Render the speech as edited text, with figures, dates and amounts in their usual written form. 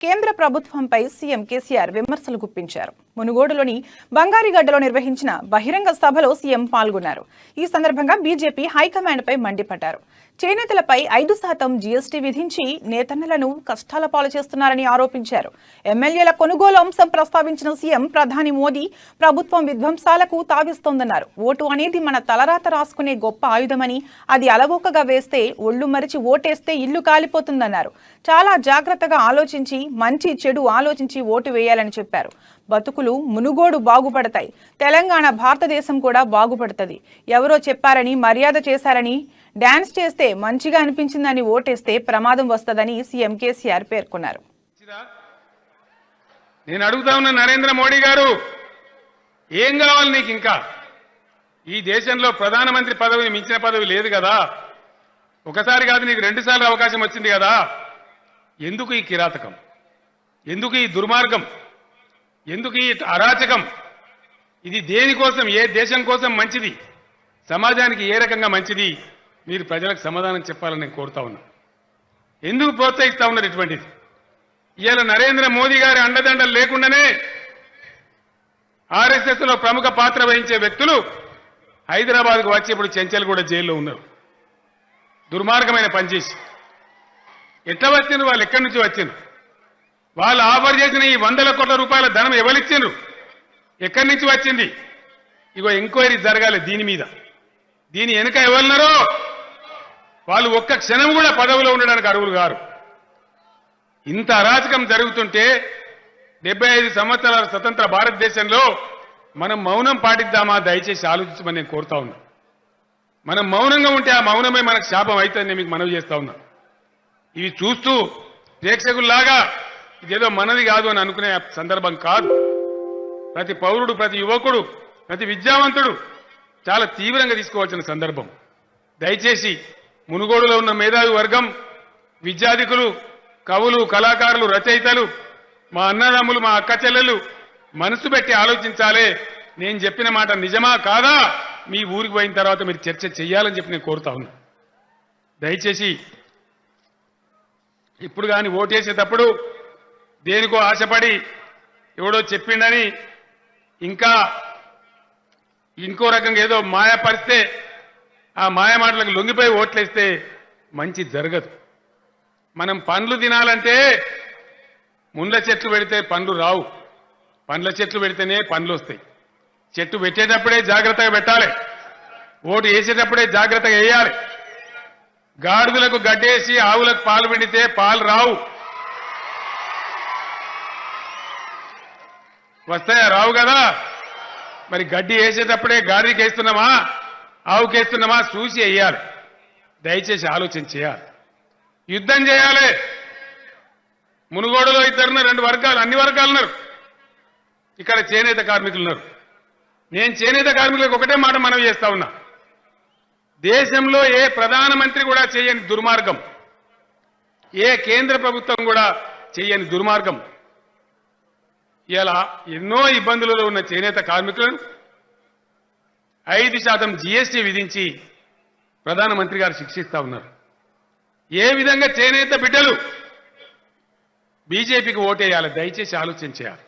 కేంద్ర ప్రభుత్వంపై సీఎం కేసీఆర్ విమర్శలు గుప్పించారు. మునుగోడులోని బంగారిగడ్డలో నిర్వహించిన బహిరంగ సభలో సీఎం పాల్గొన్నారు. ఈ సందర్భంగా బీజేపీ హైకమాండ్పై మండిపడ్డారు. చేనేతలపై 5% జీఎస్టీ విధించి నేతన్నలను కష్టాల పాలు చేస్తున్నారని ఆరోపించారు. ఎమ్మెల్యేల కొనుగోలు అంశం ప్రస్తావించిన సీఎం ప్రధాని మోదీ ప్రభుత్వం విధ్వంసాలకు తావిస్తోందన్నారు. ఓటు అనేది మన తలరాత రాసుకునే గొప్ప ఆయుధమని, అది అలవోకగా వేస్తే ఒళ్ళు మరిచి ఓటేస్తే ఇల్లు కాలిపోతుందన్నారు. చాలా జాగ్రత్తగా ఆలోచించి మంచి చెడు ఆలోచించి ఓటు వేయాలని చెప్పారు. బతుకులు మునుగోడు బాగుపడతాయి, తెలంగాణ భారతదేశం కూడా బాగుపడుతుంది. ఎవరో చెప్పారని మర్యాద చేశారని డాన్స్ చేస్తే మంచిగా అనిపించిందని ఓటేస్తే ప్రమాదం వస్తదని సీఎం కేసీఆర్ పేర్కొన్నారు. నేను అడుగుతా ఉన్న నరేంద్ర మోడీ గారు, ఏం కావాలి నీకు? ఇంకా ఈ దేశంలో ప్రధానమంత్రి పదవిని మించిన పదవి లేదు కదా. ఒకసారి కాదు, నీకు 2 సార్లు అవకాశం వచ్చింది కదా. ఎందుకు ఈ కిరాతకం? ఎందుకు ఈ దుర్మార్గం? ఎందుకు ఈ అరాచకం? ఇది దేనికోసం, ఏ దేశం కోసం మంచిది, సమాజానికి ఏ రకంగా మంచిది? మీరు ప్రజలకు సమాధానం చెప్పాలని నేను కోరుతా ఉన్నా. ఎందుకు ప్రోత్సహిస్తా ఉన్నారు ఇటువంటిది? ఇవాళ నరేంద్ర మోదీ గారి అండదండలు లేకుండానే ఆర్ఎస్ఎస్ లో ప్రముఖ పాత్ర వహించే వ్యక్తులు హైదరాబాద్కు వచ్చి ఇప్పుడు చెంచల్గూడ జైల్లో ఉన్నారు. దుర్మార్గమైన పనిచేసి ఎట్లా వచ్చిండ్రు? వాళ్ళు ఎక్కడి నుంచి వచ్చిండ్రు? వాళ్ళు ఆఫర్ చేసిన ఈ 100 కోట్ల రూపాయల ధనం ఎవరిచ్చిండ్రు? ఎక్కడి నుంచి వచ్చింది? ఇగో ఎంక్వైరీ జరగాలి దీని మీద. దీని వెనుక ఎవరున్నారో వాళ్ళు ఒక్క క్షణం కూడా పదవిలో ఉండడానికి అర్హులు గారు. ఇంత అరాచకం జరుగుతుంటే 75 సంవత్సరాల స్వతంత్ర భారతదేశంలో మనం మౌనం పాటిద్దామా? దయచేసి ఆలోచించమని నేను కోరుతా ఉన్నా. మనం మౌనంగా ఉంటే ఆ మౌనమే మనకు శాపం అవుతుందని మీకు మనవి చేస్తా ఉన్నా. ఇవి చూస్తూ ప్రేక్షకుల్లాగా ఇదేదో మనది కాదు అని అనుకునే సందర్భం కాదు. ప్రతి పౌరుడు, ప్రతి యువకుడు, ప్రతి విద్యావంతుడు చాలా తీవ్రంగా తీసుకోవాల్సిన సందర్భం. దయచేసి మునుగోడులో ఉన్న మేధావి వర్గం, విద్యాధికులు, కవులు, కళాకారులు, రచయితలు, మా అన్నదమ్ములు, మా అక్క చెల్లెలు మనసు పెట్టి ఆలోచించాలే. నేను చెప్పిన మాట నిజమా కాదా మీ ఊరికి పోయిన తర్వాత మీరు చర్చ చేయాలని చెప్పి నేను కోరుతా ఉన్నా. దయచేసి ఇప్పుడు కానీ ఓటేసేటప్పుడు దేనికో ఆశపడి ఎవడో చెప్పిండని ఇంకా ఇంకో రకంగా ఏదో మాయపరిస్తే ఆ మాయ మాటలకు లొంగిపోయి ఓట్లేస్తే మంచి జరగదు. మనం పండ్లు తినాలంటే ముండ్ల చెట్లు పెడితే పండ్లు రావు, పండ్ల చెట్లు పెడితేనే పండ్లు వస్తాయి. చెట్టు పెట్టేటప్పుడే జాగ్రత్తగా పెట్టాలి, ఓటు వేసేటప్పుడే జాగ్రత్తగా వేయాలి. గాడిదలకు గడ్డేసి ఆవులకు పాలు పిండితే పాలు రావు. వస్తాయా? రావు కదా. మరి గడ్డి వేసేటప్పుడే గాడికి వేస్తున్నామా, ఆవుకి వేస్తున్నామా చూసి వేయాలి. దయచేసి ఆలోచన చేయాలి. యుద్ధం చేయాలి. మునుగోడులో 2 వర్గాలు, అన్ని వర్గాలు ఉన్నారు. ఇక్కడ చేనేత కార్మికులు ఉన్నారు. నేను చేనేత కార్మికులకు ఒకటే మాట మనవి చేస్తా ఉన్నా. దేశంలో ఏ ప్రధానమంత్రి కూడా చేయని దుర్మార్గం, ఏ కేంద్ర ప్రభుత్వం కూడా చేయని దుర్మార్గం ఇలా ఎన్నో ఇబ్బందులలో ఉన్న చేనేత కార్మికులను 5% జీఎస్టీ విధించి ప్రధానమంత్రి గారు శిక్షిస్తా ఉన్నారు. ఏ విధంగా చేనేత బిడ్డలు బీజేపీకి ఓటేయాలి? దయచేసి ఆలోచన చేయాలి.